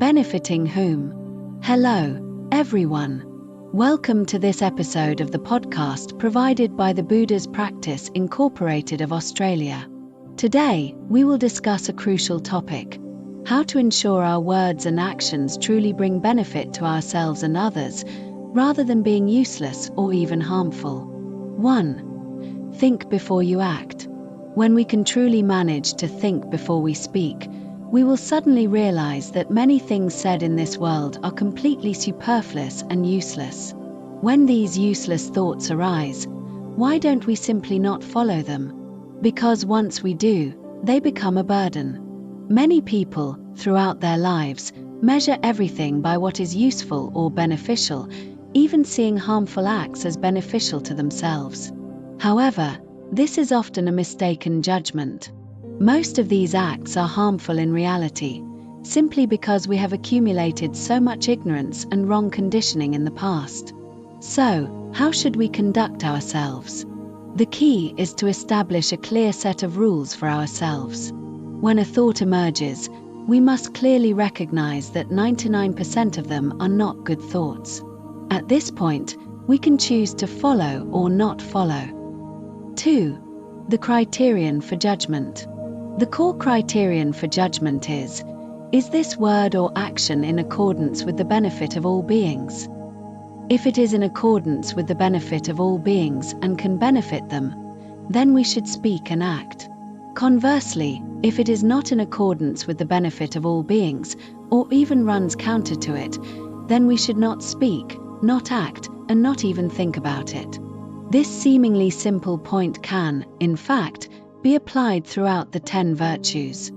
Benefiting whom? Hello, everyone. Welcome to this episode of the podcast provided by the Buddha's Practice Incorporated of Australia. Today, we will discuss a crucial topic: how to ensure our words and actions truly bring benefit to ourselves and others, rather than being useless or even harmful. 1. Think before you act. When we can truly manage to think before we speak, we will suddenly realize that many things said in this world are completely superfluous and useless. When these useless thoughts arise, why don't we simply not follow them? Because once we do, they become a burden. Many people, throughout their lives, measure everything by what is useful or beneficial, even seeing harmful acts as beneficial to themselves. However, this is often a mistaken judgment. Most of these acts are harmful in reality, simply because we have accumulated so much ignorance and wrong conditioning in the past. So, how should we conduct ourselves? The key is to establish a clear set of rules for ourselves. When a thought emerges, we must clearly recognize that 99% of them are not good thoughts. At this point, we can choose to follow or not follow. 2. The criterion for judgment. The core criterion for judgment is this word or action in accordance with the benefit of all beings? If it is in accordance with the benefit of all beings and can benefit them, then we should speak and act. Conversely, if it is not in accordance with the benefit of all beings, or even runs counter to it, then we should not speak, not act, and not even think about it. This seemingly simple point can, in fact, be applied throughout the 10 virtues.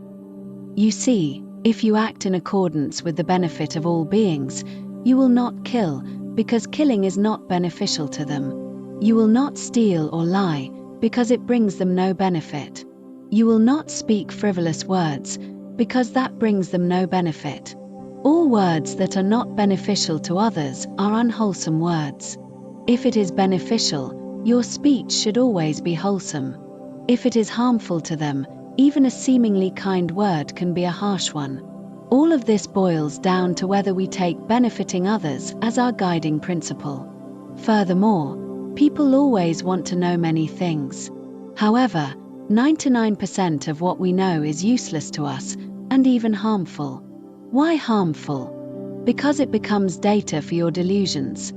You see, if you act in accordance with the benefit of all beings, you will not kill, because killing is not beneficial to them. You will not steal or lie, because it brings them no benefit. You will not speak frivolous words, because that brings them no benefit. All words that are not beneficial to others are unwholesome words. If it is beneficial, your speech should always be wholesome. If it is harmful to them, even a seemingly kind word can be a harsh one. All of this boils down to whether we take benefiting others as our guiding principle. Furthermore, people always want to know many things. However, 99% of what we know is useless to us, and even harmful. Why harmful? Because it becomes data for your delusions.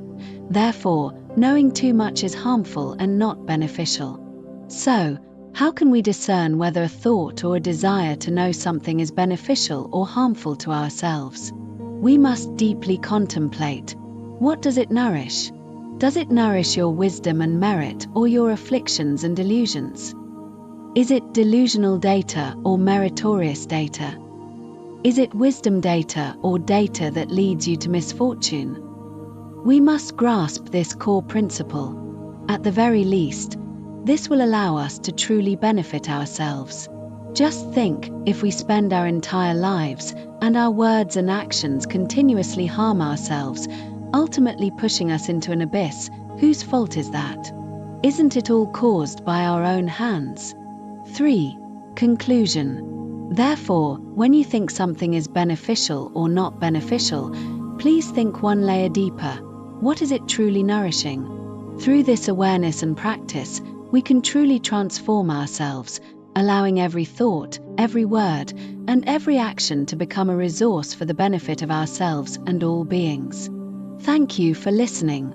Therefore, knowing too much is harmful and not beneficial. So, how can we discern whether a thought or a desire to know something is beneficial or harmful to ourselves? We must deeply contemplate. What does it nourish? Does it nourish your wisdom and merit or your afflictions and delusions? Is it delusional data or meritorious data? Is it wisdom data or data that leads you to misfortune? We must grasp this core principle. At the very least, this will allow us to truly benefit ourselves. Just think, if we spend our entire lives and our words and actions continuously harm ourselves, ultimately pushing us into an abyss, whose fault is that? Isn't it all caused by our own hands? 3. Conclusion. Therefore, when you think something is beneficial or not beneficial, please think one layer deeper. What is it truly nourishing? Through this awareness and practice, we can truly transform ourselves, allowing every thought, every word, and every action to become a resource for the benefit of ourselves and all beings. Thank you for listening.